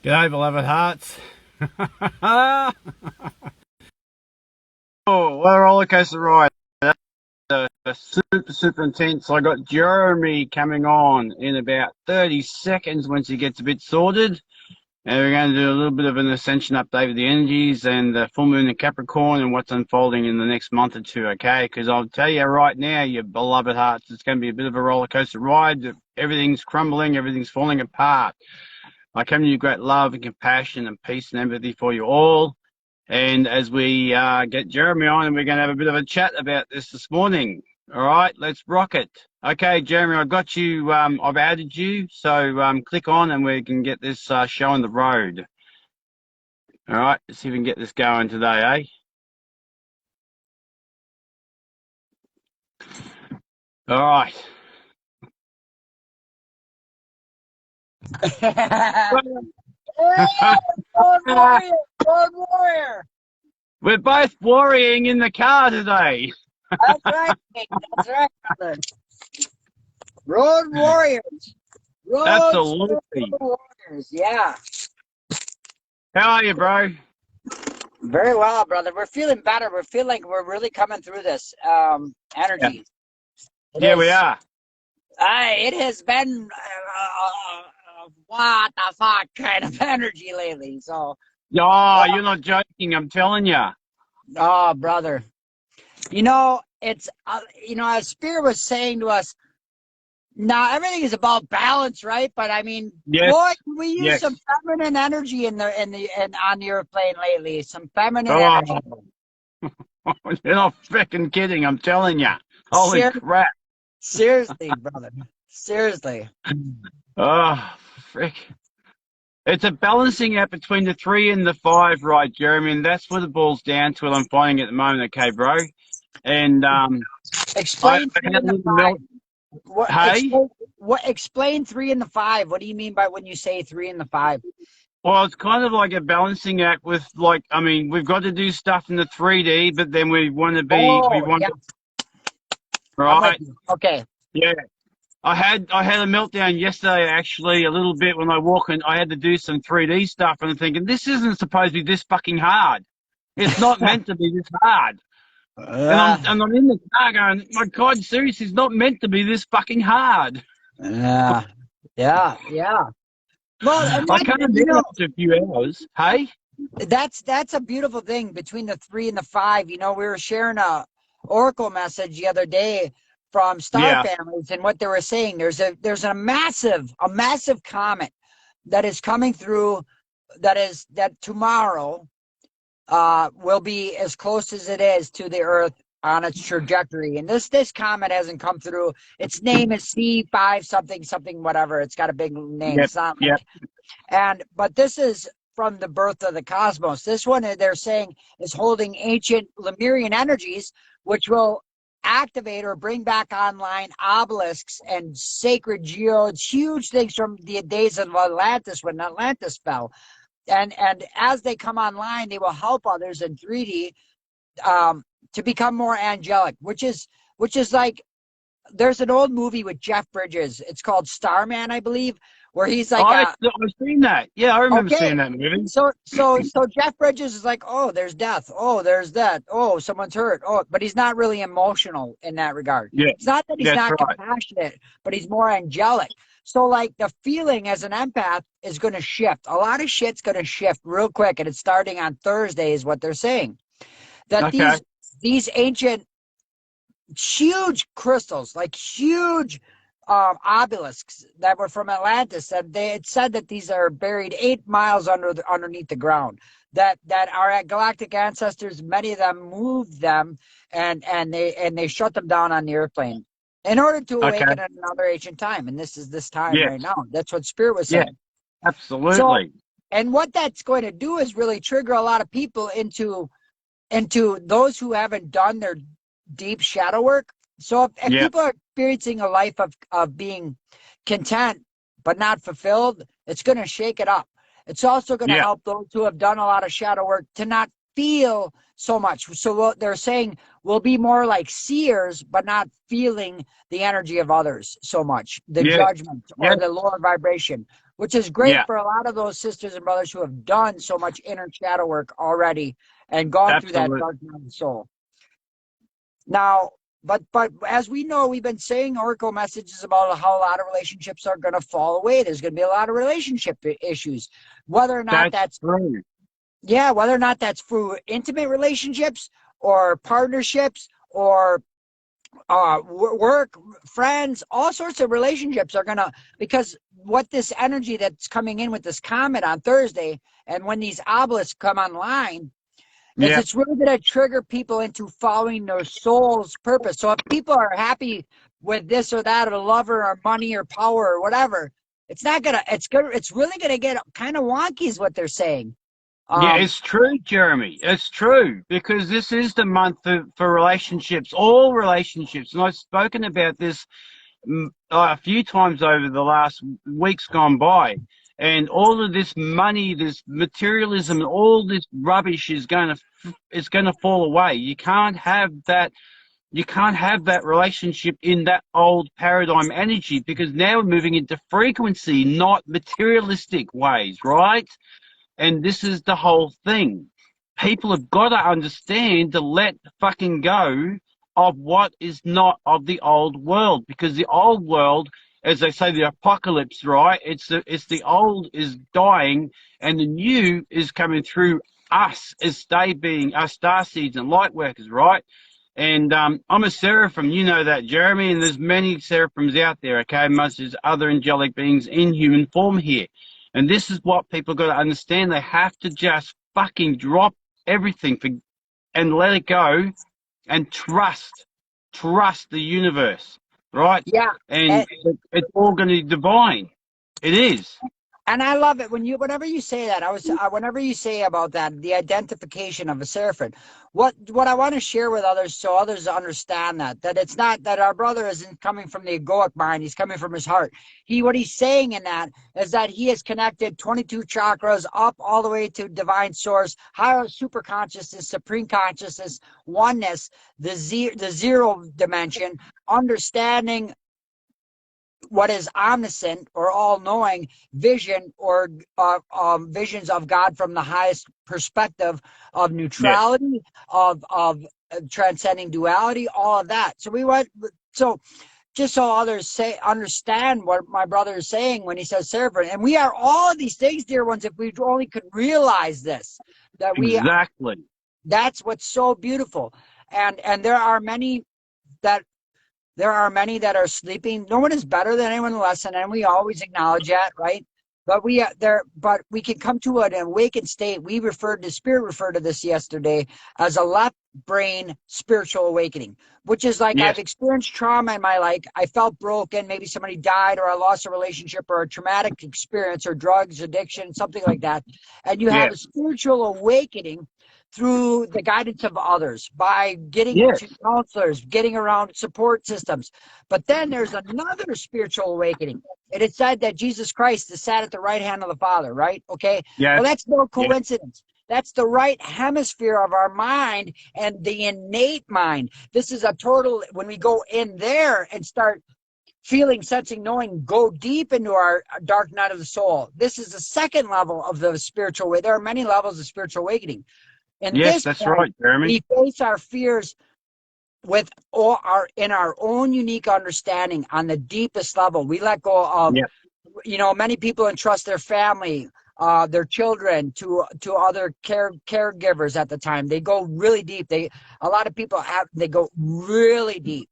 G'day, beloved hearts. Oh, what a roller coaster ride. Super intense. I got Jeremy coming on in about 30 seconds once he gets a bit sorted. And we're going to do a little bit of an Ascension update with the energies and the full moon in Capricorn and what's unfolding in the next month or two, okay? Because I'll tell you right now, you beloved hearts, it's going to be a bit of a roller coaster ride. Everything's crumbling, everything's falling apart. I come to you great love and compassion and peace and empathy for you all. And as we get Jeremy on, and we're going to have a bit of a chat about this morning. All right, let's rock it. Okay, Jeremy, I've got you. I've added you, so click on and we can get this show on the road. All right, let's see if we can get this going today, eh? All right. Road warrior, road warrior. We're both worrying in the car today. That's right, Nick. That's right, brother. Road warriors. Absolutely. Warriors. Yeah. How are you, bro? Very well, brother. We're feeling better. We feel like we're really coming through this energy. Yeah, we are. It has been what the fuck kind of energy lately. So. Oh, you're not joking. I'm telling you. Oh, brother. You know, it's, as Spirit was saying to us, now everything is about balance, right? But I mean, boy, we use some feminine energy on the airplane lately. Some feminine energy. You're not freaking kidding. I'm telling you. Holy crap. Seriously, brother. Seriously. Oh, frick. It's a balancing act between the 3 and the 5, right, Jeremy? And that's what it boils down to. I'm finding at the moment, okay, bro? And explain 3 and the 5. Explain 3 and the 5. What do you mean by when you say 3 and the 5? Well, it's kind of like a balancing act with, like, I mean, we've got to do stuff in the 3D, but then we want to be, right? Okay. Yeah. I had a meltdown yesterday, actually, a little bit when I walk and I had to do some 3D stuff, and I'm thinking, this isn't supposed to be this fucking hard. It's not meant to be this hard. And I'm in the car going, my God, seriously, it's not meant to be this fucking hard. Yeah. Well, I can't do it after a few hours. Hey? That's a beautiful thing between the 3 and the 5. You know, we were sharing a oracle message the other day from star families, and what they were saying, there's a massive comet that is coming through, that tomorrow will be as close as it is to the Earth on its trajectory. And this comet hasn't come through. Its name is C5 something whatever. It's got a big name. It's not but this is from the birth of the cosmos. This one, they're saying, is holding ancient Lemurian energies, which will activate or bring back online obelisks and sacred geodes, huge things from the days of Atlantis, when Atlantis fell. And as they come online, they will help others in 3D to become more angelic, which is like, there's an old movie with Jeff Bridges. It's called Starman, I believe, where he's like, I've seen that. Yeah, I remember seeing that movie. So Jeff Bridges is like, oh, there's death. Oh, there's that. Oh, someone's hurt. Oh, but he's not really emotional in that regard. Yeah. It's not that he's not compassionate, but he's more angelic. So like the feeling as an empath is going to shift. A lot of shit's going to shift real quick. And it's starting on Thursday is what they're saying. That these ancient, huge crystals, like huge obelisks that were from Atlantis, that they had said that these are buried 8 miles underneath the ground, that our galactic ancestors, many of them moved them and they shut them down on the airplane in order to awaken at another ancient time. And this is this time right now. That's what Spirit was saying. Yeah, absolutely. So, and what that's going to do is really trigger a lot of people into those who haven't done their deep shadow work. So if people are experiencing a life of being content but not fulfilled, it's going to shake it up. It's also going to help those who have done a lot of shadow work to not feel so much. So what they're saying, will be more like seers, but not feeling the energy of others so much, the judgment or the lower vibration. which is great Yeah, for a lot of those sisters and brothers who have done so much inner shadow work already and gone through that absolutely. dark night of the soul. Now, but as we know, we've been saying oracle messages about how a lot of relationships are going to fall away. There's going to be a lot of relationship issues, whether or not That's that's true. whether or not that's through intimate relationships or partnerships or work, friends, all sorts of relationships are gonna, because what this energy that's coming in with this comet on Thursday, and when these obelisks come online, is Yeah, it's really going to trigger people into following their soul's purpose. So if people are happy with this or that, or lover or money or power or whatever, it's not gonna. It's really gonna get kind of wonky, is what they're saying. yeah, Um, it's true, Jeremy. It's true because this is the month for relationships, all relationships, and I've spoken about this a few times over the last weeks gone by. And all of this money, this materialism, and all this rubbish is going to fall away. You can't have that relationship in that old paradigm energy because now we're moving into frequency, not materialistic ways, right? And this is the whole thing. People have got to understand to let fucking go of what is not of the old world, because the old world, as they say, the apocalypse, right? It's the old is dying and the new is coming through us as they being us star seeds and light workers, right? And I'm a seraphim, you know that, Jeremy, and there's many seraphims out there, okay, much as other angelic beings in human form here. And this is what people got to understand. They have to just fucking drop everything and let it go and trust the universe, right? yeah, And it's all going to be divine. It is. and I love it when whenever you say that. Whenever you say about that, the identification of a seraphim. What I want to share with others, so others understand that it's not that our brother isn't coming from the egoic mind; he's coming from his heart. What he's saying in that is that he has connected 22 chakras up all the way to divine source, higher super consciousness, supreme consciousness, oneness, the zero dimension, understanding what is omniscient or all-knowing vision, or visions of God from the highest perspective of Yes. neutrality, of transcending duality, all of that. So we went. So just so others understand what my brother is saying when he says seraphim, and we are all of these things, dear ones, if we only could realize this, that we. Exactly. That's what's so beautiful, and that there are many that are sleeping. No one is better than anyone less than, and we always acknowledge that, right? But we can come to an awakened state. Spirit referred to this yesterday as a left brain spiritual awakening, which is like I've Yes. experienced trauma in my life. I felt broken. Maybe somebody died, or I lost a relationship, or a traumatic experience, or drugs, addiction, something like that. And you have Yes. a spiritual awakening through the guidance of others, by getting to Yes. counselors, getting around support systems. But then there's another spiritual awakening. It is said that Jesus Christ is sat at the right hand of the Father, right? Okay. Well, Yes. that's no Yes. coincidence. That's the right hemisphere of our mind and the innate mind. This is a total, when we go in there and start feeling, sensing, knowing, go deep into our dark night of the soul. This is the second level of the spiritual way. There are many levels of spiritual awakening. In Yes, this that's point, right, Jeremy. we face our fears with in our own unique understanding on the deepest level. We let go of, Yeah. many people entrust their family, their children to other caregivers at the time. They go really deep. A lot of people they go really deep,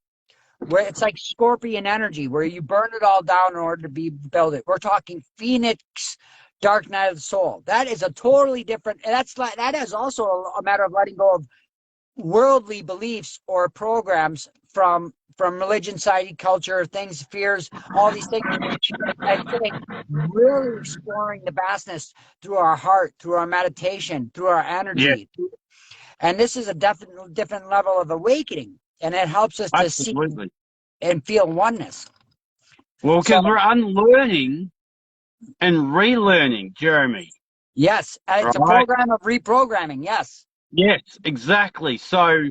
where it's like scorpion energy, where you burn it all down in order to build it. We're talking Phoenix, dark night of the soul. That is a totally different. That is also a matter of letting go of worldly beliefs or programs from religion, society, culture, things, fears, all these things, and getting really exploring the vastness through our heart, through our meditation, through our Yes. energy. And this is a definite different level of awakening, and it helps us to see Absolutely. and feel oneness. Well, So because we're unlearning and relearning, Jeremy. yes, it's a Right? program of reprogramming. Yes. Yes, exactly. So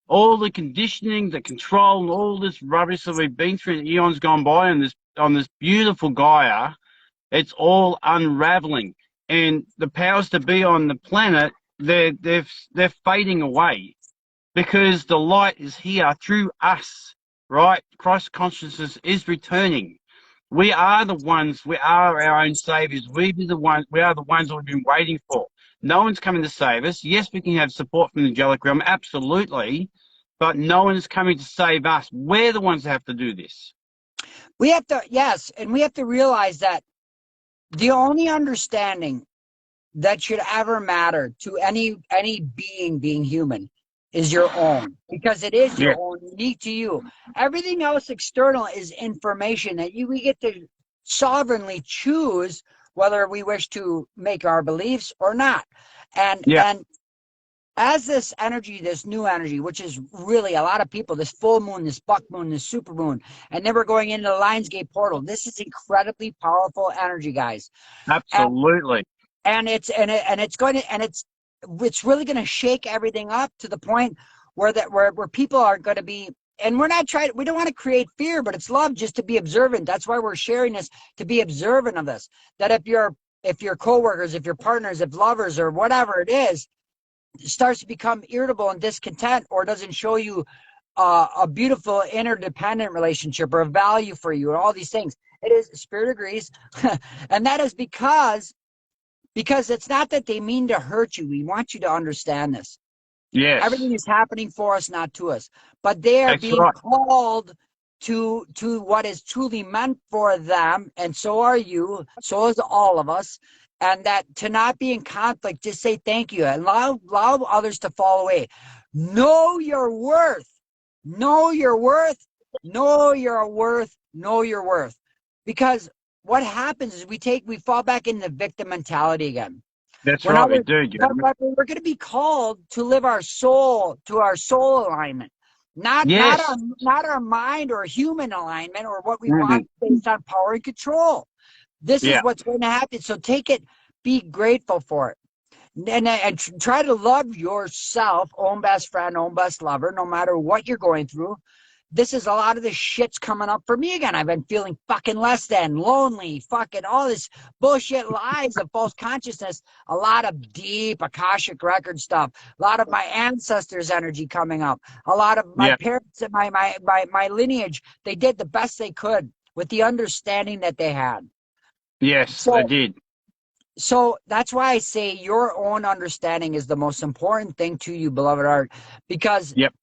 all the conditioning, the control, and all this rubbish that we've been through the eons gone by on this beautiful Gaia, It's all unraveling, and the powers to be on the planet, they're fading away because the light is here through us, right? Christ consciousness is returning. We are the ones. We are our own saviors. We are the ones that we've been waiting for. No one's coming to save us. Yes, we can have support from the angelic realm, absolutely, but no one is coming to save us. We're the ones that have to do this. We have to, yes, and we have to realize that the only understanding that should ever matter to any being human is your own, because it is Yeah, your own, unique to you. Everything else external is information that we get to sovereignly choose whether we wish to make our beliefs or not. yeah, And as this energy, this new energy, which is really a lot of people, this full moon, this buck moon, this super moon, and then we're going into the Lionsgate portal. This is incredibly powerful energy, guys. And absolutely. it's really going to shake everything up to the point where people are going to be, and we don't want to create fear, but it's love, just to be observant. That's why we're sharing this, to be observant of this, that if your coworkers, if your partners, if lovers or whatever it is starts to become irritable and discontent, or doesn't show you a beautiful interdependent relationship or a value for you, or all these things, it is, spirit agrees. And that is because it's not that they mean to hurt you. We want you to understand this. Yes, Everything is happening for us, not to us, but they are that's being right. called to what is truly meant for them, and so are you, so is all of us. And that, to not be in conflict, just say thank you and allow others to fall away. Know your worth. Know your worth. Know your worth. Know your worth. Because what happens is we fall back into victim mentality again. That's We're right. not, We do, Jeremy. we're going to be called to live our soul, to our soul alignment, Yes. not our mind or human alignment or what we Hmm. want based on power and control. This is Yeah. what's going to happen. So take it, be grateful for it, and try to love yourself, own best friend, own best lover, no matter what you're going through. This is a lot of this shit's coming up for me again. I've been feeling fucking less than, lonely, fucking all this bullshit lies of false consciousness, a lot of deep Akashic record stuff, a lot of my ancestors' energy coming up, a lot of my Yeah. parents and my lineage. They did the best they could with the understanding that they had. Yes, they So did. so that's why I say your own understanding is the most important thing to you, beloved art, because Yep.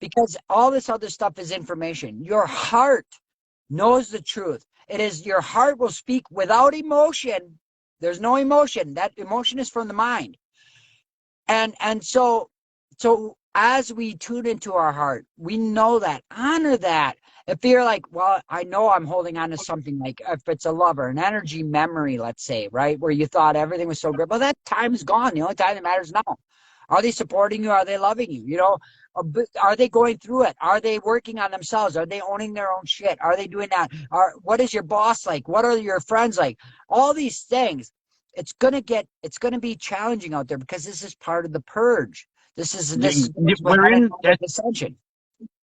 all this other stuff is information. Your heart knows the truth. It is, your heart will speak without emotion. There's no emotion. That emotion is from the mind. And so as we tune into our heart, we know that, honor that. If you're like, well, I know I'm holding on to something, like if it's a lover, an energy memory, let's say, right, where you thought everything was so great, well, that time's gone. The only time that matters now. Are they supporting you? Are they loving you? Are they going through it? Are they working on themselves? Are they owning their own shit? Are they doing that? What is your boss like? What are your friends like? All these things. It's gonna be challenging out there, because this is part of the purge. This is we're We're heading in over Ascension.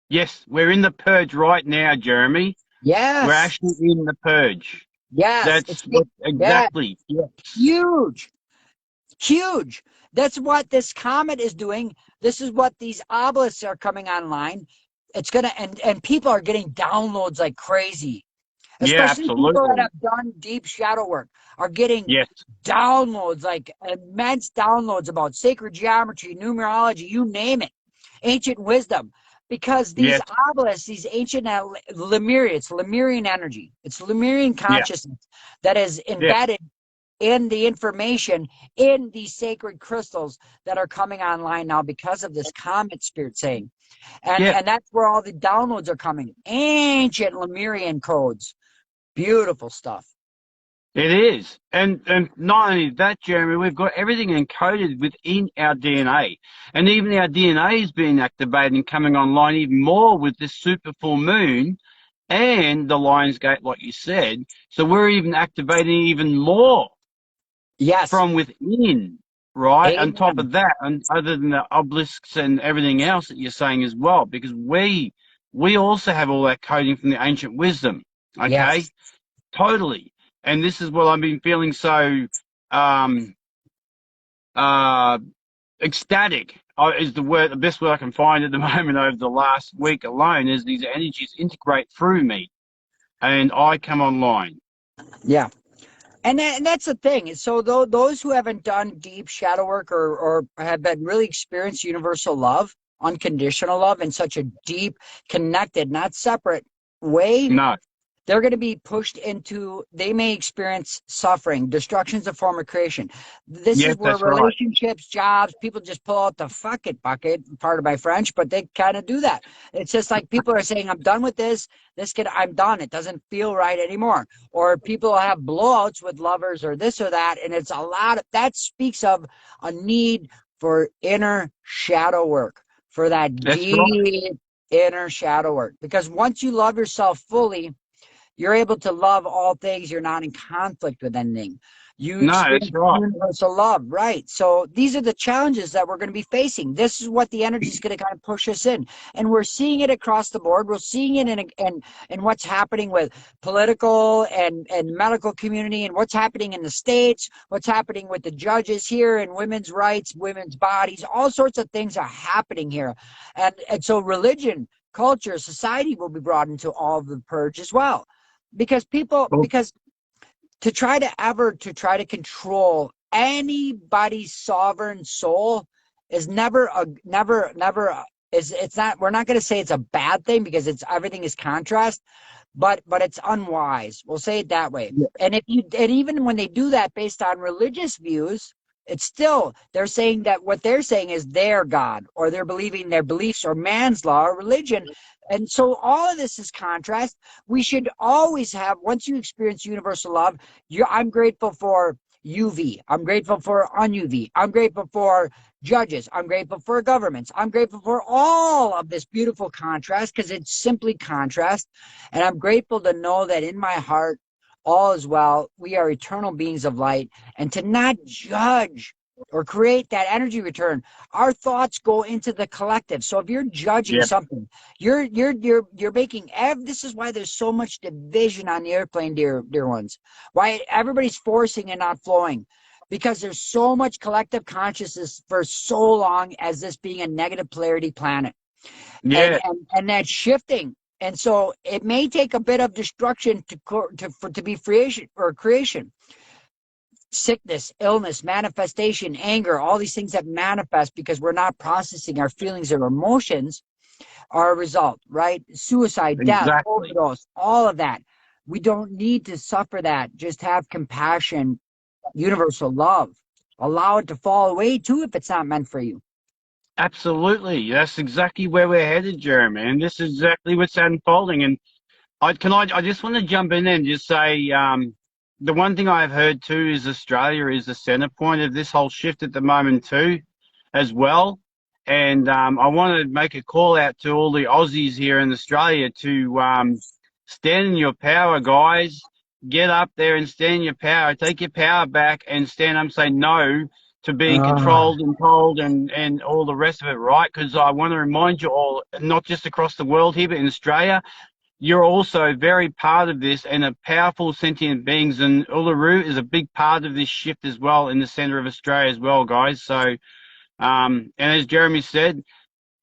yes, we're in the purge right now, Jeremy. We're Yes, actually in the purge. yes, That's what yeah, exactly. Yes. huge, huge. That's what this comet is doing. This is what these obelisks are coming online. It's gonna, and people are getting downloads like crazy. Yeah, Especially people that absolutely. have done deep shadow work are getting Yes. downloads, like immense downloads about sacred geometry, numerology, you name it, ancient wisdom. Because these Yes. obelisks, these ancient Lemuria, it's Lemurian energy, it's Lemurian Yeah. consciousness that is Yeah. embedded in the information in these sacred crystals that are coming online now because of this comet, spirit saying. and Yeah. and that's where all the downloads are coming, ancient Lemurian codes. Beautiful stuff. It is. And not only that, Jeremy, we've got everything encoded within our DNA. And even our DNA is being activated and coming online even more with this super full moon and the Lion's Gate, like you said. So we're even activating even more Yes. from within, right? On top Amen. of that, and other than the obelisks and everything else that you're saying as well, because we also have all that coding from the ancient wisdom. Okay? Yes. Totally. and this is what I've been feeling so um, uh, ecstatic is the best word I can find at the moment over the last week alone, is these energies integrate through me and I come online. Yeah. And that's the thing. So those who haven't done deep shadow work, or have been really experienced universal love, unconditional love in such a deep, connected, not separate way, No. they're going to be pushed into, they may experience suffering. Destruction's a form of creation. This Yes, is where that's right. relationships, jobs, people just pull out the fuck it bucket, pardon my French, but they kind of do that. It's just like people are saying, I'm done with this. I'm done. It doesn't feel right anymore. Or people have blowouts with lovers or this or that. And it's a lot of, that speaks of a need for inner shadow work, for that That's right. deep inner shadow work. Because once you love yourself fully, you're able to love all things. You're not in conflict with anything. You No, that's experience right. universal love, right? So these are the challenges that we're going to be facing. This is what the energy is going to kind of push us in, and we're seeing it across the board. We're seeing it in what's happening with political and medical community, and what's happening in the states, what's happening with the judges here, and women's rights, women's bodies. All sorts of things are happening here, and so religion, culture, society will be brought into all of the purge as well, because Well, to try to control anybody's sovereign soul is never is, it's not, we're not going to say it's a bad thing, because it's, everything is contrast, but it's unwise, we'll say it that way. yeah, And even when they do that based on religious views, it's still, they're saying that what they're saying is their God, or they're believing their beliefs, or man's law, or religion. And so all of this is contrast. We should always have, once you experience universal love, I'm grateful for UV. I'm grateful for un-UV. I'm grateful for judges. I'm grateful for governments. I'm grateful for all of this beautiful contrast, because it's simply contrast. And I'm grateful to know that in my heart, all is well. We are eternal beings of light, and to not judge or create that energy return. Our thoughts go into the collective. So if you're judging yeah, something, you're making this is why there's so much division on the airplane, dear ones. Why everybody's forcing and not flowing, because there's so much collective consciousness for so long as this being a negative polarity planet, and yeah, and that's shifting. And so it may take a bit of destruction to be creation. Sickness, illness, manifestation, anger, all these things that manifest because we're not processing our feelings or emotions are a result, right? Suicide, death, exactly. overdose, all of that. We don't need to suffer that. Just have compassion, universal love. Allow it to fall away too if it's not meant for you. Absolutely. That's exactly where we're headed, Jeremy. And this is exactly what's unfolding. And I just want to jump in and just say, the one thing I've heard too is Australia is the center point of this whole shift at the moment too, as well. And I want to make a call out to all the Aussies here in Australia to stand in your power, guys. Get up there and stand in your power. Take your power back and stand up and say no to being Ah, controlled and told and all the rest of it, right? Because I want to remind you all, not just across the world here, but in Australia, you're also very part of this and a powerful sentient beings. And Uluru is a big part of this shift as well in the center of Australia as well, guys. So, and as Jeremy said,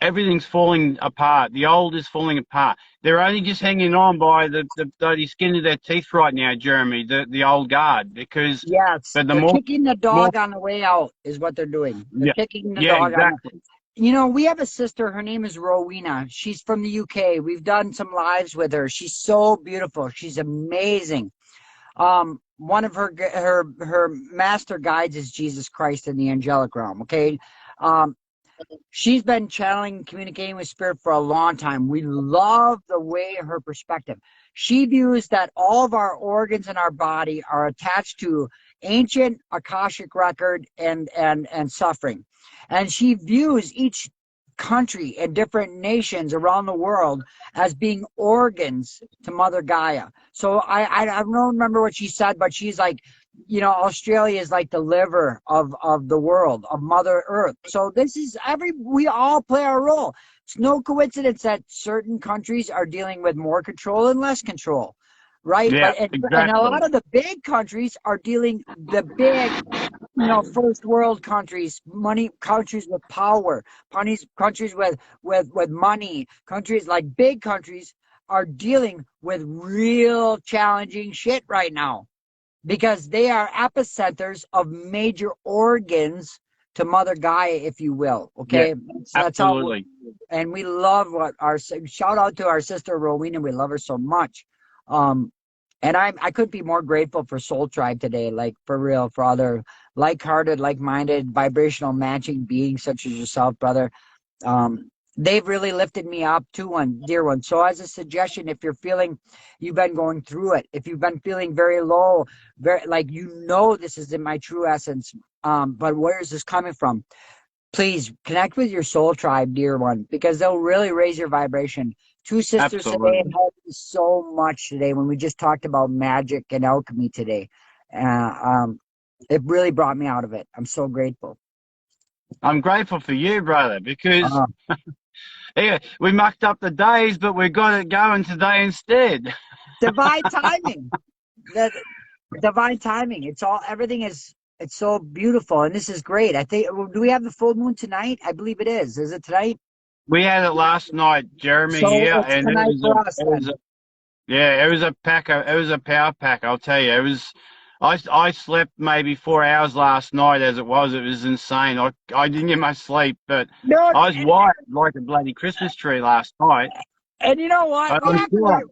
everything's falling apart. The old is falling apart. They're only just hanging on by the bloody skin of their teeth right now, Jeremy, the old guard, because, yes, but the they're kicking the more, dog on the way out is what they're doing. They're yeah, kicking the yeah, dog on the. exactly. We have a sister. Her name is Rowena. She's from the UK. We've done some lives with her. She's so beautiful. She's amazing. One of her master guides is Jesus Christ in the angelic realm. Okay. Um, she's been channeling, communicating with spirit for a long time. We love the way her perspective. She views that all of our organs in our body are attached to ancient Akashic record and suffering. And she views each country and different nations around the world as being organs to Mother Gaia. So I don't remember what she said, but she's like, Australia is like the liver of the world, of Mother Earth. So we all play our role. It's no coincidence that certain countries are dealing with more control and less control, right? Yeah, And a exactly. lot of the big countries are dealing the big, first world countries, money countries with power, countries with money, countries like big countries are dealing with real challenging shit right now because they are epicenters of major organs to Mother Gaia, if you will. Yeah, Okay, that's how. absolutely. And we love what our shout out to our sister Rowena. We love her so much. Um, and I couldn't be more grateful for Soul Tribe today, like for real, for other like-hearted, like-minded, vibrational matching beings such as yourself, brother. They've really lifted me up to one, dear one. So as a suggestion, if you're feeling you've been going through it, if you've been feeling very low, very like this is in my true essence, but where is this coming from? Please connect with your soul tribe, dear one, because they'll really raise your vibration. Two sisters today Absolutely. helped me so much today when we just talked about magic and alchemy today. It really brought me out of it. I'm so grateful. I'm grateful for you, brother, because Uh, yeah, we mucked up the days, but we got it going today instead. Divine timing. That divine timing. Everything is it's so beautiful, and this is great. I think do we have the full moon tonight? I believe it is. Is it tonight? We had it last night, Jeremy, So here, it's and tonight for us it was then. a, yeah, it was a pack, it was a power pack. I'll tell you, it was. I slept maybe 4 hours last night. As it was insane. I didn't get much sleep, but No, I was wired like a bloody Christmas tree last night. and you know what? And I'm sure.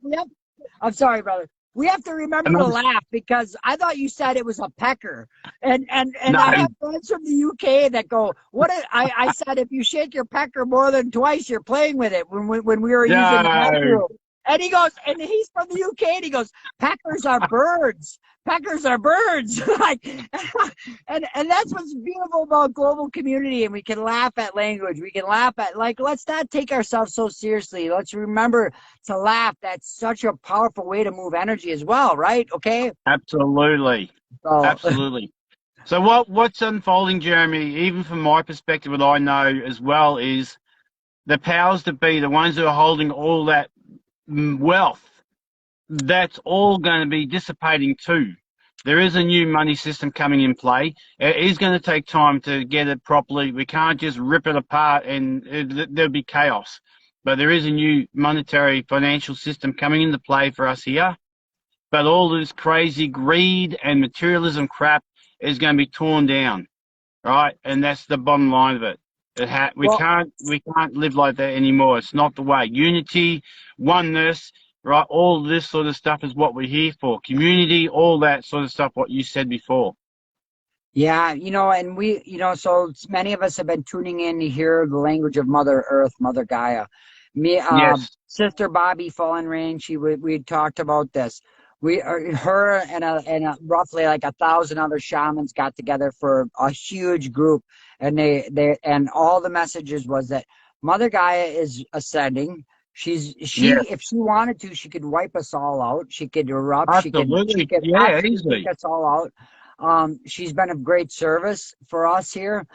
I'm sorry, brother. We have to And remember to I'm, laugh because I thought you said it was a pecker, and no, I have friends from the UK that go, "What?" I said, if you shake your pecker more than twice, you're playing with it. When we were using the no, bathroom, and he goes, and he's from the UK, and he goes, "Peckers are birds. Peckers are birds." Like, and that's what's beautiful about global community, and we can laugh at language. We can laugh at let's not take ourselves so seriously. Let's remember to laugh. That's such a powerful way to move energy as well, right? Okay. absolutely, So absolutely. So what's unfolding, Jeremy? Even from my perspective, what I know as well is the powers that be, the ones who are holding all that wealth, that's all going to be dissipating too. There is a new money system coming in play. It is going to take time to get it properly. We can't just rip it apart and there'll be chaos. But there is a new monetary financial system coming into play for us here. But all this crazy greed and materialism crap is going to be torn down, right? And that's the bottom line of it. well, We can't live like that anymore. It's not the way. Unity, oneness, right? All this sort of stuff is what we're here for. Community, all that sort of stuff. What you said before. yeah, and so many of us have been tuning in to hear the language of Mother Earth, Mother Gaia. Me, Yes, Sister Bobby Fallen Rain, we talked about this. Her and roughly like 1,000 other shamans got together for a huge group, and and all the messages was that Mother Gaia is ascending. yes, If she wanted to, she could wipe us all out. She could erupt. She absolutely. could Yeah, absolutely take easily. us all out. She's been of great service for us here.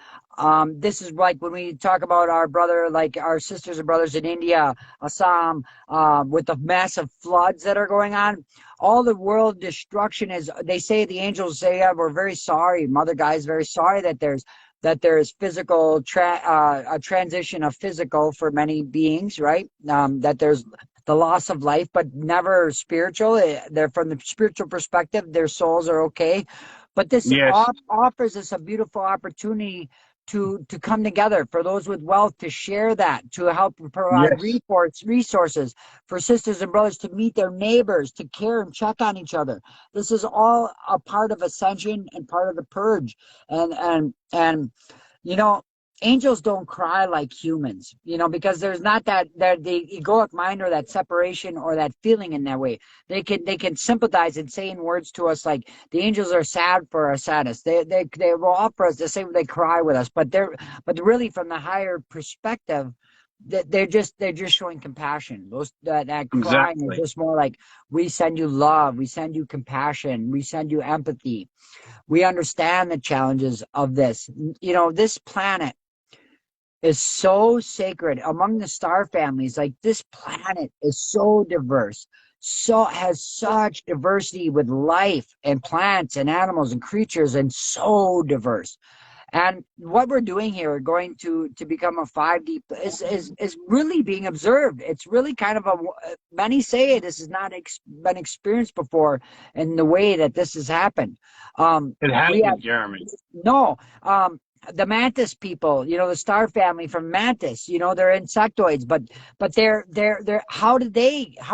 This is like when we talk about our brother, like our sisters and brothers in India, Assam, with the massive floods that are going on. All the world destruction is, they say, the angels say, yeah, we're very sorry. Mother Gaia is very sorry that there's physical, a transition of physical for many beings, right? That there's the loss of life, but never spiritual. They're from the spiritual perspective, their souls are okay. But this Yes, offers us a beautiful opportunity to come together for those with wealth to share that, to help provide yes, resources for sisters and brothers to meet their neighbors, to care and check on each other. This is all a part of Ascension and part of the purge. And you know, angels don't cry like humans, because there's not that the egoic mind or that separation or that feeling in that way. They can sympathize and say in words to us like the angels are sad for our sadness. They will offer us the same. They cry with us, but really from the higher perspective, they're just showing compassion. That crying is exactly. just more like, we send you love, we send you compassion, we send you empathy. We understand the challenges of this. This planet is so sacred among the star families. Like, this planet is so diverse. has such diversity with life and plants and animals and creatures, and so diverse. And what we're doing here, going to become a 5D, is really being observed. It's really kind of many say this has not been experienced before in the way that this has happened. It We have hasn't, Jeremy. no, the mantis people, the star family from mantis, they're insectoids, but they're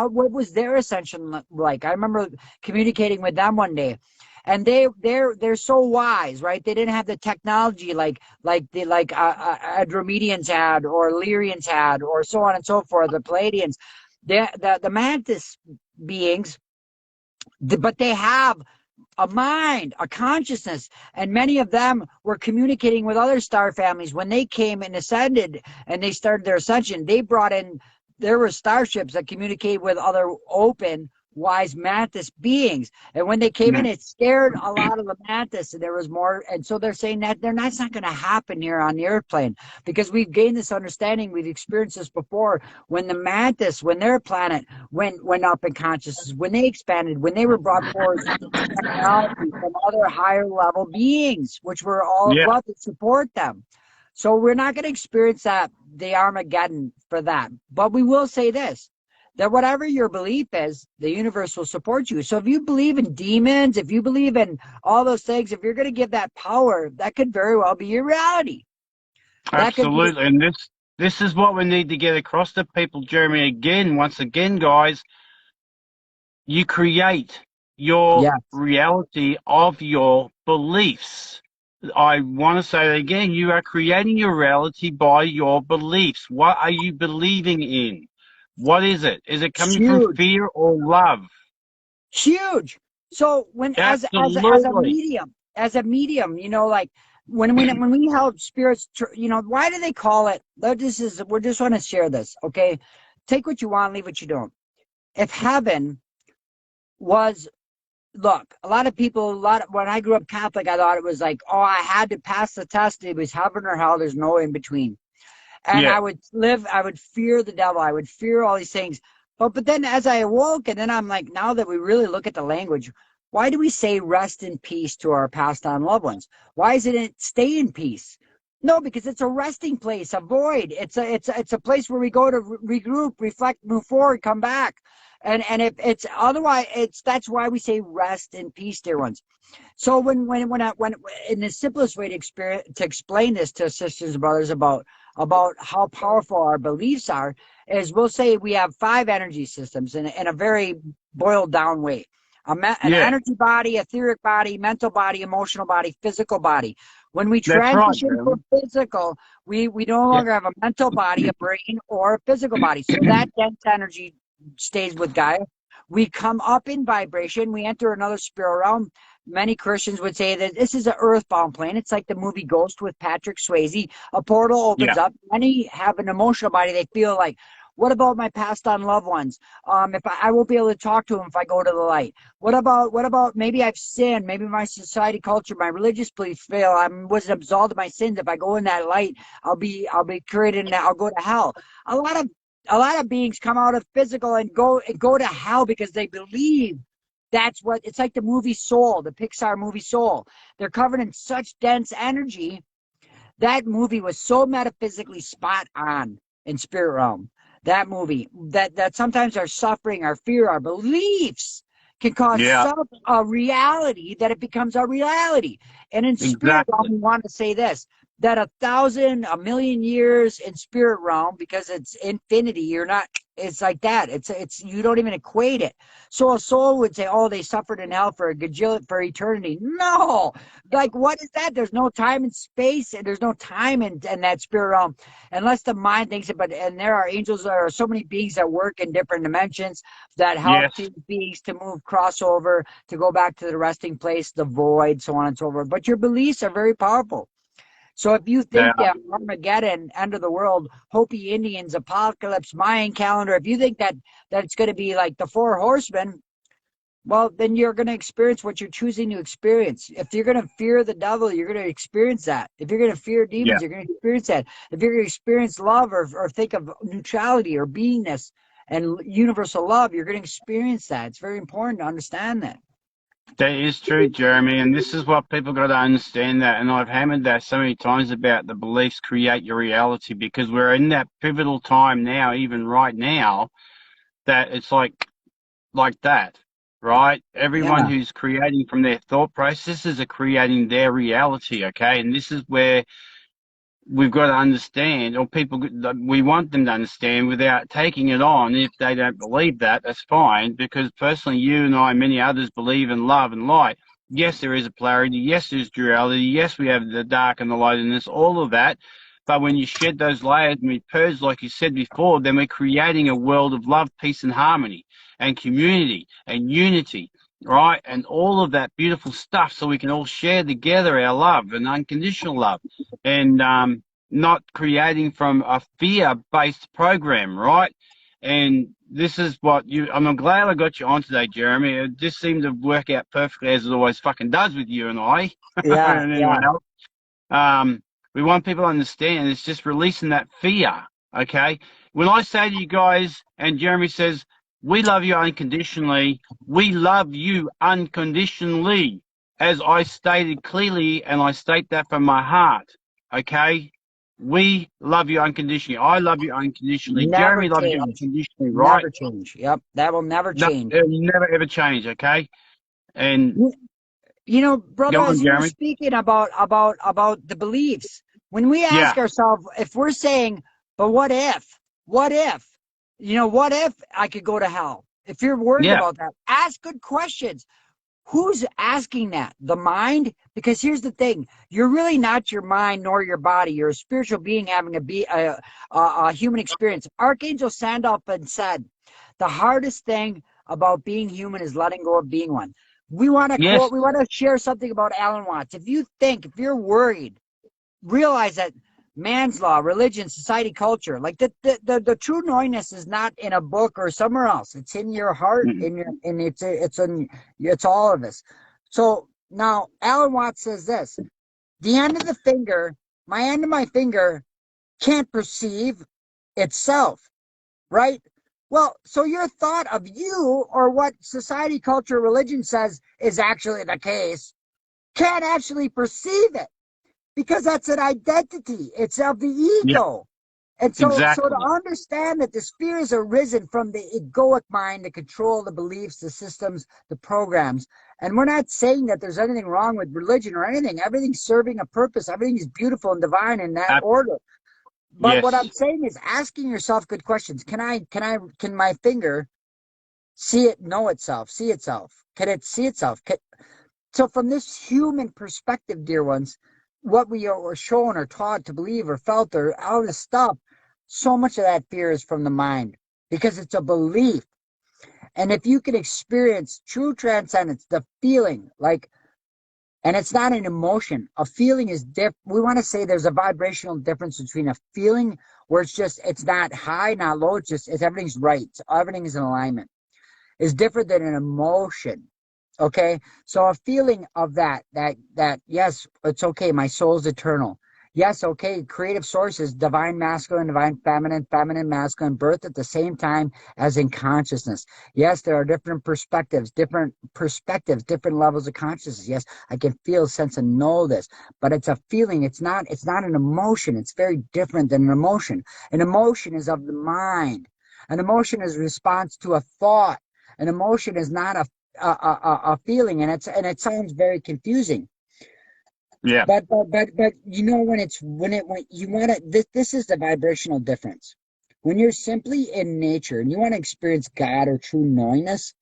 what was their ascension like? I remember communicating with them one day, and they're so wise, right? They didn't have the technology like Andromedians had, or Lyrians had, or so on and so forth, the Palladians. The mantis beings, but they have a mind, a consciousness, and many of them were communicating with other star families when they came and ascended, and they started their ascension. They brought in, there were starships that communicated with other open, wise mantis beings, and when they came in, it scared a lot of the mantis, and there was more. And so they're saying that that's not going to happen here on the earth plane, because we've gained this understanding, we've experienced this before, when the mantis, when their planet went up in consciousness, when they expanded, when they were brought forward technology from other higher level beings, which were all Yeah, brought to support them. So we're not going to experience the Armageddon for that. But we will say this, that whatever your belief is, the universe will support you. So if you believe in demons, if you believe in all those things, if you're going to give that power, that could very well be your reality. That could be. absolutely. And this is what we need to get across to people, Jeremy. Once again, guys, you create your Yeah. reality of your beliefs. I want to say that again. You are creating your reality by your beliefs. What are you believing in? What is it? Is it coming from Huge. fear or love? Huge. So when as a Absolutely. medium, like when we help spirits, why do they call it? We're just want to share this, okay? Take what you want, leave what you don't. If heaven was, look, a lot of people, when I grew up Catholic, I thought it was like, oh, I had to pass the test. It was heaven or hell. There's no in between. And Yeah. I would fear the devil. I would fear all these things. But then as I awoke, and then I'm like, now that we really look at the language, why do we say rest in peace to our passed on loved ones? Why isn't it stay in peace? No, because it's a resting place, a void. It's a place where we go to regroup, reflect, move forward, come back. And if it's otherwise, that's why we say rest in peace, dear ones. So when in the simplest way to explain this to sisters and brothers about how powerful our beliefs are, is we'll say we have 5 energy systems in a very boiled down way. An Yeah. energy body, etheric body, mental body, emotional body, physical body. When we That's right, transition to Jeremy. physical, we no Yeah. longer have a mental body, a brain, or a physical body. So that dense energy stays with Gaia. We come up in vibration. We enter another spirit realm. Many Christians would say that this is an earthbound plane. It's like the movie Ghost with Patrick Swayze. A portal opens Yeah. up. Many have an emotional body. They feel like, what about my passed on loved ones? If I won't be able to talk to them if I go to the light. What about maybe I've sinned? Maybe my society, culture, my religious beliefs fail. I wasn't absolved of my sins. If I go in that light, I'll be created and I'll go to hell. A lot of a lot of beings come out of physical and go to hell because they believe that's what it's like. The movie Soul, the Pixar movie Soul, they're covered in such dense energy. That movie was so metaphysically spot on in spirit realm. That movie, that sometimes our suffering, our fear, our beliefs can cause Yeah. such a reality that it becomes a reality. And in spirit realm, Exactly. we want to say this, that 1,000, a million years in spirit realm, because it's infinity, you're not, it's like that. It's you don't even equate it. So a soul would say, oh, they suffered in hell for a gajillion, for eternity. No, like, what is that? There's no time and space, and there's no time in that spirit realm, unless the mind thinks it. But and there are angels, there are so many beings that work in different dimensions that help Yes. these beings to move crossover, to go back to the resting place, the void, so on and so forth. But your beliefs are very powerful. So if you think Now, that Armageddon, end of the world, Hopi Indians, apocalypse, Mayan calendar, if you think that it's going to be like the 4 horsemen, well, then you're going to experience what you're choosing to experience. If you're going to fear the devil, you're going to experience that. If you're going to fear yeah. demons, you're going to experience that. If you're going to experience love, or think of neutrality or beingness, and universal love, you're going to experience that. It's very important to understand that. That is true, Jeremy, and this is what people got to understand that. And I've hammered that so many times about the beliefs create your reality, because we're in that pivotal time now, even right now, that it's like that, right? Everyone Yeah. who's creating from their thought processes are creating their reality, okay? And this is where we've got to understand, or people, we want them to understand without taking it on. If they don't believe that, that's fine, because personally, you and I and many others believe in love and light. Yes, there is a polarity. Yes, there's duality. Yes, we have the dark and the light in this, all of that. But when you shed those layers and we purge, like you said before, then we're creating a world of love, peace, and harmony, and community, and unity, right? And all of that beautiful stuff, so we can all share together our love and unconditional love. And not creating from a fear-based program, right? And this is what you. I'm glad I got you on today, Jeremy. It just seemed to work out perfectly, as it always fucking does with you and I, Yeah. and Yeah. anyone else. We want people to understand it's just releasing that fear. Okay. When I say to you guys, and Jeremy says, "We love you unconditionally," we love you unconditionally, as I stated clearly, and I state that from my heart. Okay. We love you unconditionally. I love you unconditionally. Never Jeremy loves you change. unconditionally, right? Never change. Yep. That will never No, change. it'll never ever change. Okay. And You know, brother, go as on, you were Jeremy. speaking about the beliefs, when we ask Yeah. ourselves, if we're saying, but what if, what if I could go to hell? If you're worried Yeah. about that, ask good questions. Who's asking that? The mind? Because here's the thing: you're really not your mind nor your body. You're a spiritual being having a human experience. Archangel Sandalphon said, "The hardest thing about being human is letting go of being one." We want to Yes. quote. We want to share something about Alan Watts. If you're worried, realize that man's law, religion, society, culture, like the true knowingness is not in a book or somewhere else. It's in your heart, Mm-mm. it's all of us. So now Alan Watts says this: the end of the finger, my end of my finger can't perceive itself, right? Well, so your thought of you or what society, culture, religion says is actually the case can't actually perceive it because that's an identity. It's of the Yeah. ego. And so to Exactly. understand that this fear has arisen from the egoic mind to control the beliefs, the systems, the programs. And we're not saying that there's anything wrong with religion or anything. Everything's serving a purpose. Everything is beautiful and divine in that Uh, order. But what I'm yes. saying is asking yourself good questions. Can my finger see it, know itself, see itself? Can it see itself? So from this human perspective, dear ones, what we are shown or taught to believe or felt or all this stuff, so much of that fear is from the mind because it's a belief. And if you can experience true transcendence, the feeling like, and it's not an emotion, a feeling is different. We want to say there's a vibrational difference between a feeling where it's not high, not low, everything's right. Everything is in alignment is different than an emotion. Okay. So a feeling of that, yes, it's okay. My soul's eternal. Yes. Okay. Creative sources, divine masculine, divine feminine, feminine masculine, birth at the same time as in consciousness. Yes. There are different perspectives, different levels of consciousness. Yes. I can feel, sense, and know this, but it's a feeling. It's not an emotion. It's very different than an emotion. An emotion is of the mind. An emotion is a response to a thought. An emotion is not a feeling, and it sounds very confusing. Yeah. But you know when you want to this is the vibrational difference. When you're simply in nature and you want to experience God or true knowingness,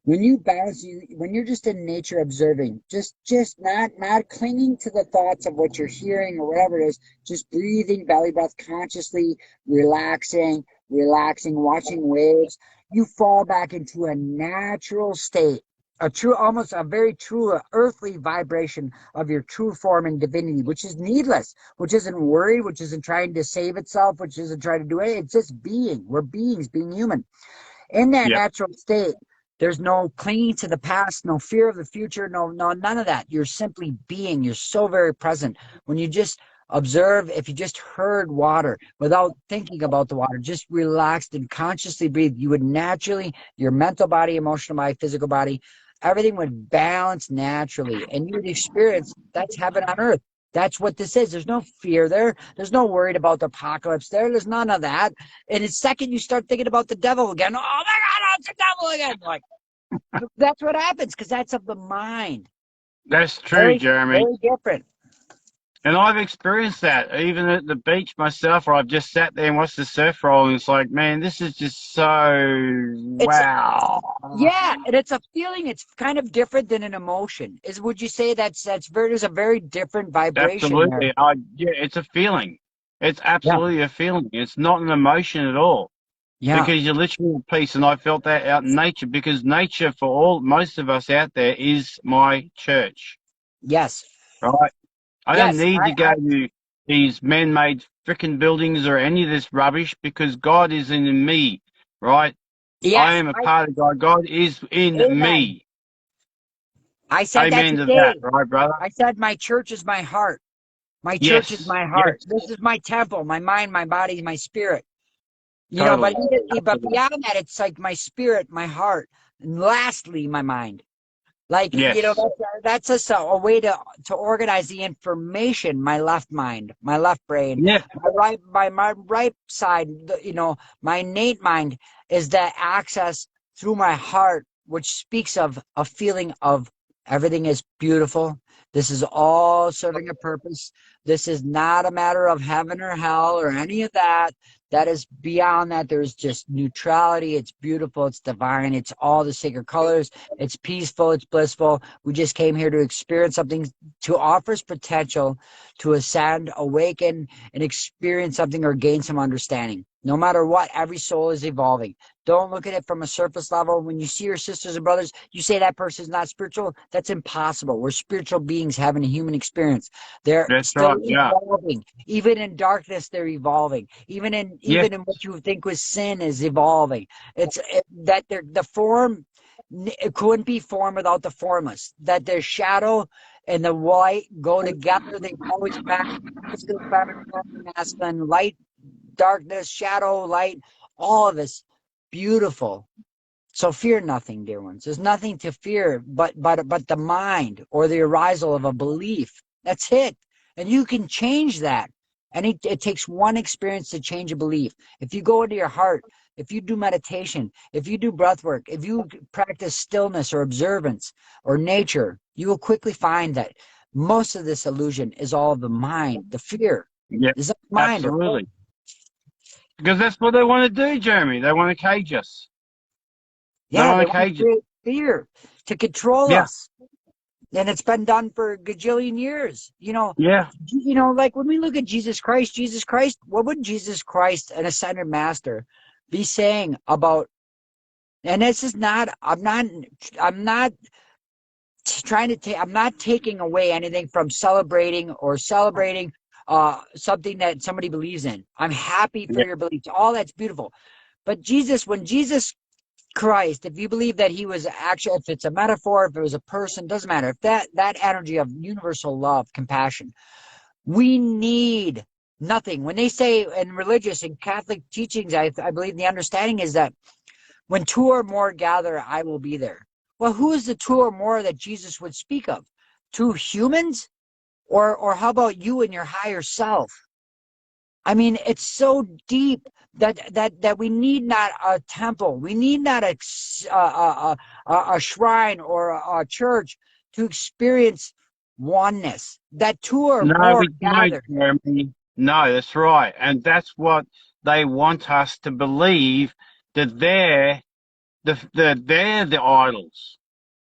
when you bounce, when you're just in nature observing, just not clinging to the thoughts of what you're hearing or whatever it is, just breathing belly breath consciously, relaxing, watching waves, you fall back into a natural state, a true, almost a very true earthly vibration of your true form and divinity, which is needless, which isn't worried, which isn't trying to save itself, which isn't trying to do it. It's just being. We're beings, being human. In that Yeah. natural state, there's no clinging to the past, no fear of the future, no, none of that. You're simply being. You're so very present. When you just Observe if you just heard water without thinking about the water, just relaxed and consciously breathe, you would naturally, your mental body, emotional body, physical body, everything would balance naturally. And you would experience that's heaven on earth. That's what this is. There's no fear there. There's no worried about the apocalypse there. There's none of that. And the second you start thinking about the devil again, oh my God, it's the devil again. Like that's what happens because that's of the mind. That's true, Very, Jeremy. very different. And I've experienced that even at the beach myself, or I've just sat there and watched the surf roll, and it's like, man, this is just so It's wow. Yeah, and it's a feeling. It's kind of different than an emotion. Would you say that's very there's a very different vibration there? Absolutely. Yeah, it's a feeling. It's Yeah, absolutely a feeling. It's not an emotion at all yeah, because you're literally at peace. And I felt that out in nature because nature for most of us out there is my church, yes, right? I don't yes. need to go to these man-made frickin' buildings or any of this rubbish because God is in me, right? I Yes. am a part of God. God is in Amen. me. I said that Amen to that, today. right, brother? I said my church is my heart. My church is Yes, my yes, heart. This is my temple, my mind, my body, my spirit. But totally. but Absolutely. beyond that, it's like my spirit, my heart, and lastly, my mind. Like, Yes. that's just a way to organize the information. My left mind, my left brain, Yeah. my right side, my innate mind is that access through my heart, which speaks of a feeling of everything is beautiful. This is all serving a purpose. This is not a matter of heaven or hell or any of that. That is beyond that. There's just neutrality. It's beautiful. It's divine. It's all the sacred colors. It's peaceful. It's blissful. We just came here to experience something, to offer us potential to ascend, awaken, and experience something or gain some understanding. No matter what, every soul is evolving. Don't look at it from a surface level. When you see your sisters and brothers, you say that person is not spiritual. That's impossible. We're spiritual beings having a human experience. They're That's still right. Yeah. evolving. Even in darkness, they're evolving. Yes. Even in what you think was sin is evolving. That the form, it couldn't be form without the formless. That their shadow and the light go together. They always match. Physical, feminine, masculine, light, darkness, shadow, light, all of this beautiful. So fear nothing, dear ones. There's nothing to fear but the mind or the arisal of a belief. That's it. And you can change that. And it takes one experience to change a belief. If you go into your heart, if you do meditation, if you do breath work, if you practice stillness or observance or nature, you will quickly find that most of this illusion is all the mind. The fear Yep. is of mind. Absolutely. Because that's what they want to do, Jeremy. They want to cage us. They Yeah, they want to want to cage us. create fear to control Yeah. us. And it's been done for a gajillion years. Yeah. Like when we look at Jesus Christ, what would Jesus Christ, an ascended master, be saying about? And this is not. I'm not trying to take. I'm not taking away anything from celebrating something that somebody believes in. I'm happy for Yeah. your beliefs. All that's beautiful. But when Jesus Christ, if you believe that he was actually, if it's a metaphor, if it was a person, doesn't matter. If that energy of universal love, compassion, we need nothing. When they say in religious and Catholic teachings, I believe the understanding is that when two or more gather, I will be there. Well, who is the two or more that Jesus would speak of? Two humans, or how about you and your higher self? I mean, it's so deep that we need not a temple, we need not a shrine or a church to experience oneness. That two or No, more we don't, gathered. Jeremy. No, that's right. And that's what they want us to believe, that they're the idols.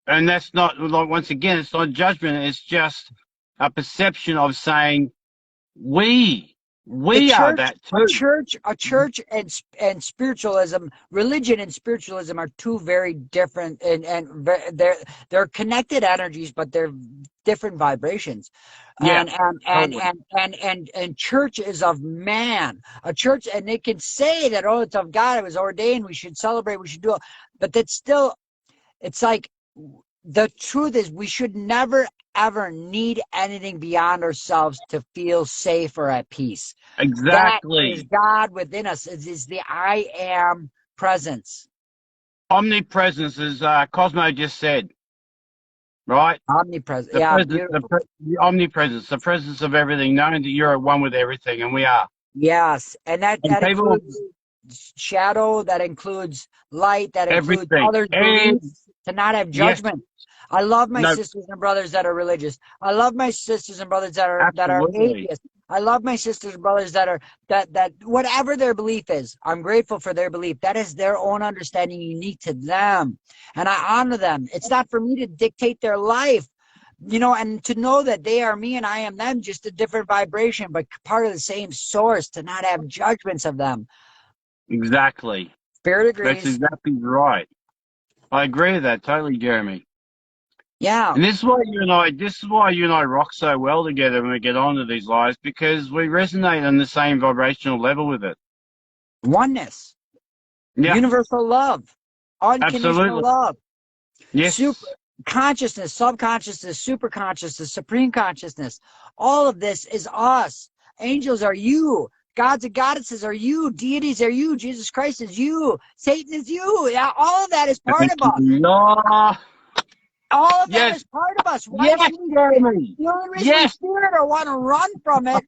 And that's not, like, once again, it's not judgment. It's just a perception of saying we, The we are church, that too. a church, and spiritualism, religion and spiritualism are two very different, they're connected energies, but they're different vibrations. Yeah, totally. And church is of man. A church, and they can say that, oh, it's of God, it was ordained, we should celebrate, we should do it, but that's still, it's like the truth is we should never, ever need anything beyond ourselves to feel safe or at peace. That is Exactly. God within us. It is the I am presence. Omnipresence, as Cosmo just said, right? Omnipresent. Yeah, beautiful. The omnipresence, the presence of everything, knowing that you're at one with everything, and we are. Yes. And And that people, includes shadow, that includes light, that includes everything. others' And beliefs, to not have yes, judgment. I love my no, sisters and brothers that are religious. I love my sisters and brothers that are absolutely. atheists. I love my sisters and brothers that are that whatever their belief is, I'm grateful for their belief. That is their own understanding, unique to them. And I honor them. It's not for me to dictate their life. And to know that they are me and I am them, just a different vibration, but part of the same source, to not have judgments of them. Exactly. Spirit That's agrees. exactly right. I agree with that totally, Jeremy. Yeah. And this is why you and I rock so well together when we get onto these lives, because we resonate on the same vibrational level with it. Oneness. Yeah, Universal love. Unconditional absolutely. love. Super Yes, consciousness, subconsciousness, super consciousness, supreme consciousness. All of this is us. Angels are you. Gods and goddesses are you. Deities are you. Jesus Christ is you. Satan is you. Yeah, all of that is part thank of us. you. Oh, All of that yes, is part of us. Why yes, should we fear? Jeremy. The only reason we Yes. fear it or want to run from it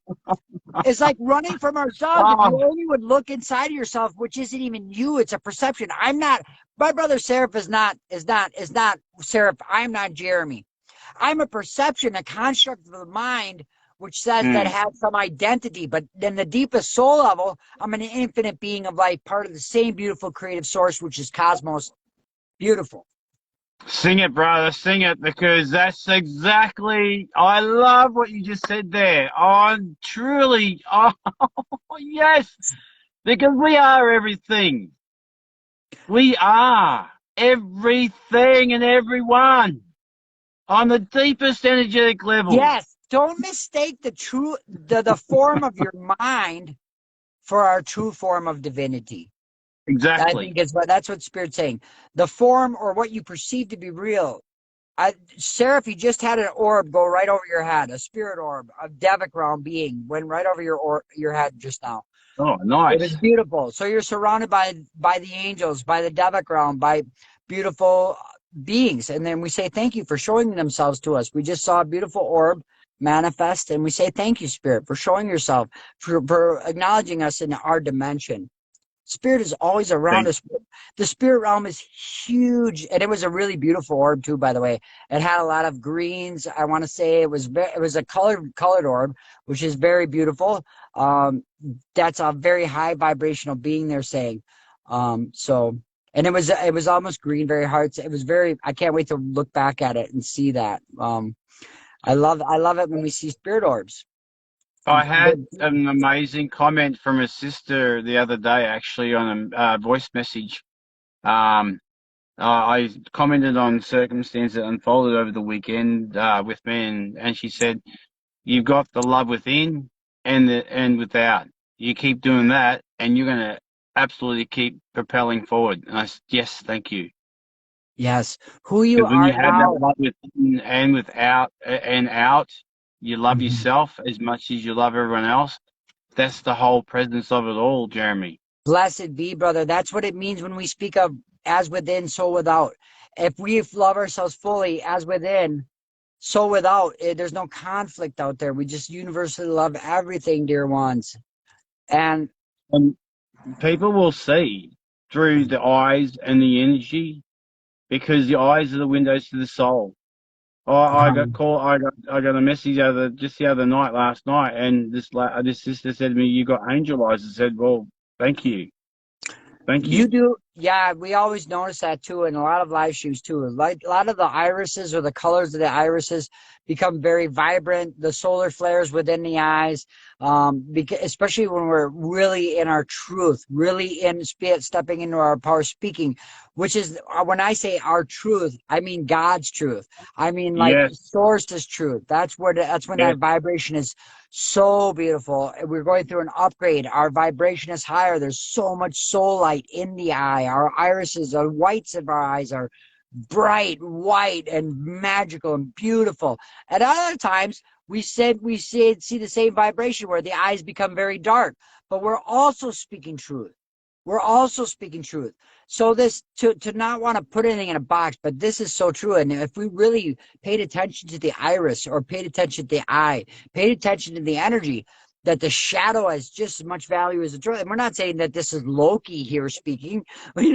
is like running from ourselves. If you Oh, only would look inside of yourself, which isn't even you, it's a perception. I'm not. My brother Seraph is not Seraph. I'm not Jeremy. I'm a perception, a construct of the mind, which says that mm. has some identity. But then the deepest soul level, I'm an infinite being of light, part of the same beautiful creative source, which is cosmos. Beautiful. Sing it, brother. Sing it, because that's exactly. I love what you just said there. I'm truly. Oh, yes, because we are everything. We are everything and everyone on the deepest energetic level. Yes. Don't mistake the form of your mind for our true form of divinity. I Exactly. think that's what Spirit's saying. The form or what you perceive to be real. Seraph, you just had an orb go right over your head, a spirit orb, a Devic realm being went right over your head just now. Oh, It was nice. beautiful. So you're surrounded by the angels, by the Devic realm, by beautiful beings. And then we say thank you for showing themselves to us. We just saw a beautiful orb manifest, and we say thank you, Spirit, for showing yourself, for acknowledging us in our dimension. Spirit is always around Thank us. The spirit realm is huge, and it was a really beautiful orb too. By the way, it had a lot of greens. I want to say it was a colored orb, which is very beautiful. That's a very high vibrational being. They're saying, so. And it was almost green, very hard. It was very. I can't wait to look back at it and see that. I love it when we see spirit orbs. I had an amazing comment from a sister the other day, actually, on a voice message. Um, I commented on circumstances that unfolded over the weekend with me, and she said, "You've got the love within and without. You keep doing that, and you're gonna absolutely keep propelling forward." And I said, "Yes, thank you." Yes, who you Because when are you have that now. love within and without and out, you love Mhm. yourself as much as you love everyone else. That's the whole presence of it all, Jeremy. Blessed be, brother. That's what it means when we speak of as within, so without. If we love ourselves fully as within, so without, there's no conflict out there. We just universally love everything, dear ones. And And people will see through the eyes and the energy because the eyes are the windows to the soul. I got um, call. I got a message just the other night, last night, and this sister said to me, "You got angel eyes." I said, "Well, thank you, thank you you." do, yeah. We always notice that too, in a lot of live streams too. Like a lot of the irises or the colors of the irises become very vibrant. The solar flares within the eyes, because especially when we're really in our truth, really in stepping into our power, speaking, which is when I say our truth, I mean God's truth. I mean like Yes, source's truth. That's when yes, that vibration is so beautiful. We're going through an upgrade. Our vibration is higher. There's so much soul light in the eye. Our irises, the whites of our eyes are bright, white, and magical and beautiful. At other times, see the same vibration where the eyes become very dark, but we're also speaking truth. We're also speaking truth. So this to not want to put anything in a box, but this is so true. And if we really paid attention to the iris or paid attention to the eye, paid attention to the energy, that the shadow has just as much value as the truth. And we're not saying that this is Loki here speaking, but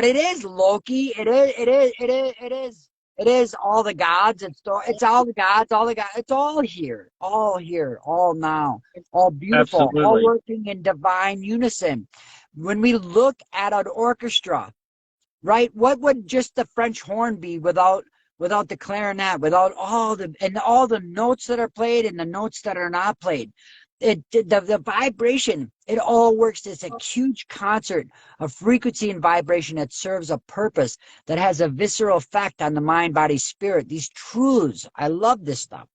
it is Loki. It is all the gods. It's all the gods, It's all here, all now, all beautiful, all Absolutely. working in divine unison. When we look at an orchestra, right? What would just the French horn be without the clarinet, without all the notes that are played and the notes that are not played? The vibration, it all works. It's a huge concert of frequency and vibration that serves a purpose, that has a visceral effect on the mind, body, spirit. These truths, I love this stuff.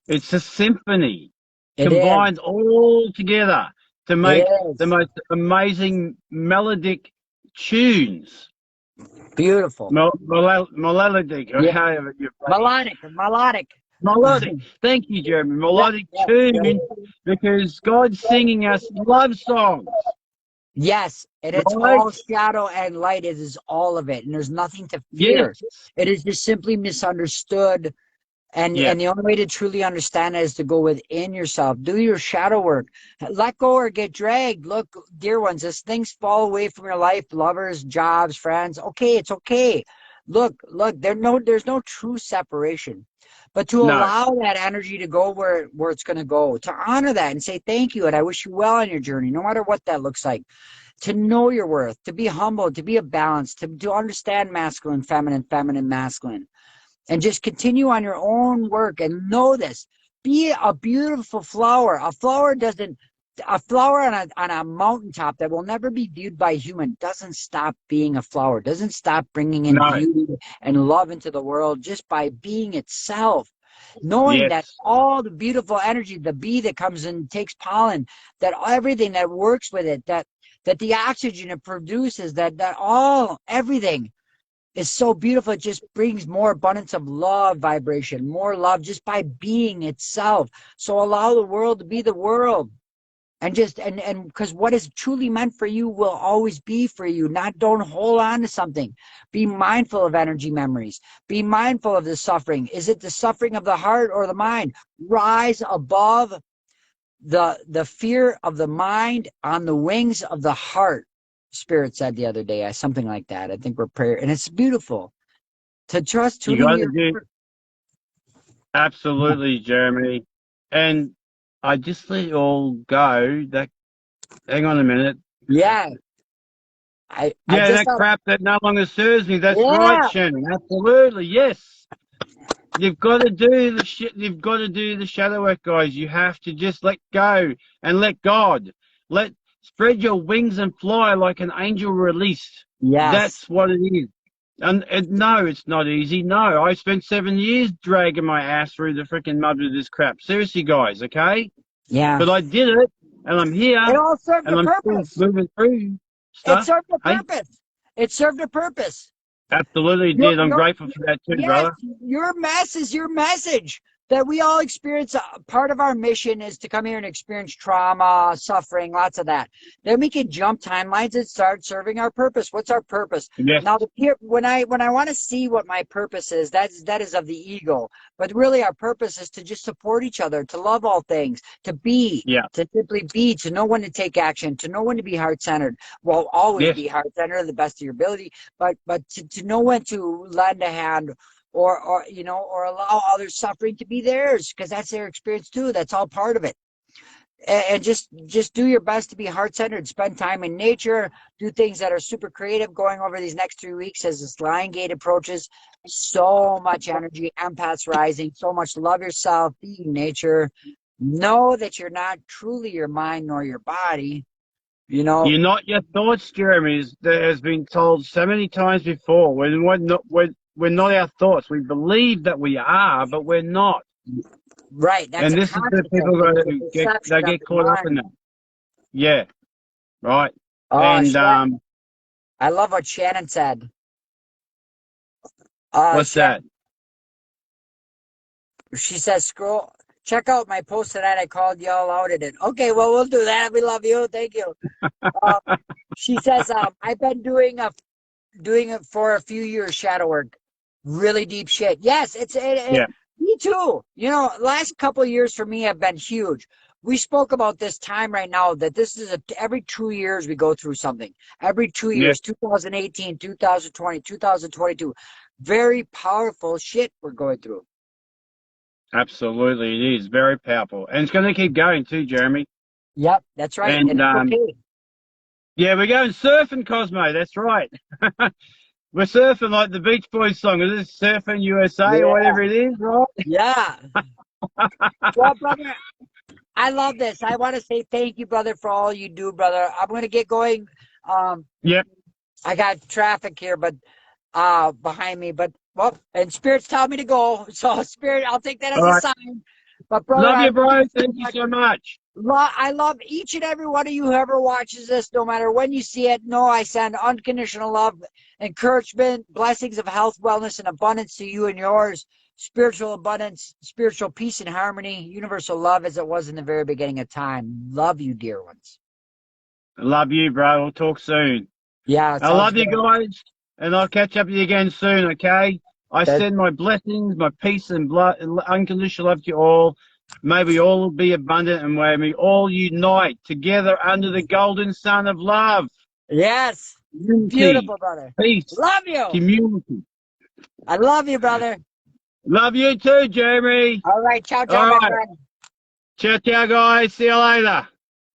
It's a symphony It is. combined all together to It make the is most amazing melodic tunes. beautiful. Melodic, or Yeah, however you melodic. melodic. Thank you, Jeremy. Yeah, Melodic yeah, tune, yeah. because God's singing us love songs, Yes, and it's right? all shadow and light. It is all of it, and there's nothing to fear. Yes, It is just simply misunderstood. And yes. the only way to truly understand it is to go within yourself, do your shadow work, let go or get dragged. Look, dear ones, as things fall away from your life, lovers, jobs, friends, okay, it's okay. Look, there's no true separation. But to No, allow that energy to go where it's going to go, to honor that and say thank you, and I wish you well on your journey, no matter what that looks like. To know your worth, to be humble, to be a balance, to understand masculine, feminine, masculine, and just continue on your own work and know this. Be a beautiful flower. A flower on a mountaintop that will never be viewed by a human doesn't stop being a flower, doesn't stop bringing in no. beauty and love into the world just by being itself. Knowing that Yes, all the beautiful energy, the bee that comes and takes pollen, that everything that works with it, that the oxygen it produces, that all everything is so beautiful. It just brings more abundance of love vibration, more love just by being itself. So allow the world to be the world. And because what is truly meant for you will always be for you. Not don't hold on to something. Be mindful of energy memories. Be mindful of the suffering. Is it the suffering of the heart or the mind? Rise above the fear of the mind on the wings of the heart. Spirit said the other day, something like that. I think we're prayer, and it's beautiful to trust you tuning got to your. do absolutely, Jeremy. And I just let it all go. That hang on a minute. Yeah, I Yeah, just that thought. crap that no longer serves me. That's right, Yeah, Shannon. Absolutely, yes. You've got to do the shit. You've got to do the shadow work, guys. You have to just let go and let God. Let spread your wings and fly like an angel released. yes, That's what it is. And no, it's not easy. No, I spent 7 years dragging my ass through the freaking mud with this crap. Seriously, guys. Okay, yeah. but I did it, and I'm here, It all served a and I'm still purpose. moving through It stuff. served a Hey, purpose. It served a purpose. absolutely Your, did. I'm your, grateful for that too, yes, brother. your mess is your message that we all experience. Part of our mission is to come here and experience trauma, suffering, lots of that. Then we can jump timelines and start serving our purpose. What's our purpose? Yes, Now, when I want to see what my purpose is, that is of the ego. But really, our purpose is to just support each other, to love all things, yeah, to simply be, to know when to take action, to know when to be heart centered. Well, always yes. be heart centered to the best of your ability, but to know when to lend a hand or allow others suffering to be theirs, because that's their experience too. That's all part of it. And just do your best to be heart-centered, spend time in nature, do things that are super creative. Going over these next 3 weeks as this lion gate approaches, so much energy, empaths rising, so much. Love yourself, be nature, know that you're not truly your mind nor your body, you know. You're not your thoughts, Jeremy. That has been told so many times before. We're not our thoughts. We believe that we are, but we're not. Right, that's And a this is where concept. people go It's a to they perception of get the caught up in mind. that. Yeah, right. Oh, And I love what Shannon said. What's that? She says, scroll, check out my post tonight. I called y'all out in it. Okay, well, we'll do that. We love you. Thank you. Uh, she says, I've been doing it for a few years, shadow work. Really deep shit. Yes, Yeah. me too. You know, last couple of years for me have been huge. We spoke about this time right now that this is every 2 years we go through something. Every 2 years, 2018, 2020, 2022. Very powerful shit we're going through. Absolutely, it is very powerful, and it's going to keep going too, Jeremy. Yep, that's right. And And it's okay. yeah, we're going surfing, Cosmo. That's right. We're surfing like the Beach Boys song. Is this Surfing USA or Yeah. whatever it is, right? Yeah. Well, brother, I love this. I want to say thank you, brother, for all you do, brother. I'm going to get going. Um, Yep. I got traffic here, but behind me. But well, and Spirit's telling me to go. So Spirit, I'll take that All as a right. sign. But brother, Love I you, love bro. you so Thank you much. so much. I love each and every one of you, whoever watches this, no matter when you see it. No, I send unconditional love, encouragement, blessings of health, wellness, and abundance to you and yours. Spiritual abundance, spiritual peace and harmony, universal love as it was in the very beginning of time. Love you, dear ones. Love you, bro. We'll talk soon. Yeah, it I sounds love you good. guys, and I'll catch up with you again soon, okay? I That, send my blessings, my peace, and unconditional love to you all. May we all be abundant, and may we all unite together under the golden sun of love, yes. unity, Beautiful, brother. peace, Love you. community. I love you, brother. Love you too, Jeremy. All right. Ciao, ciao, All my right. friend. Ciao, ciao, guys. See you later.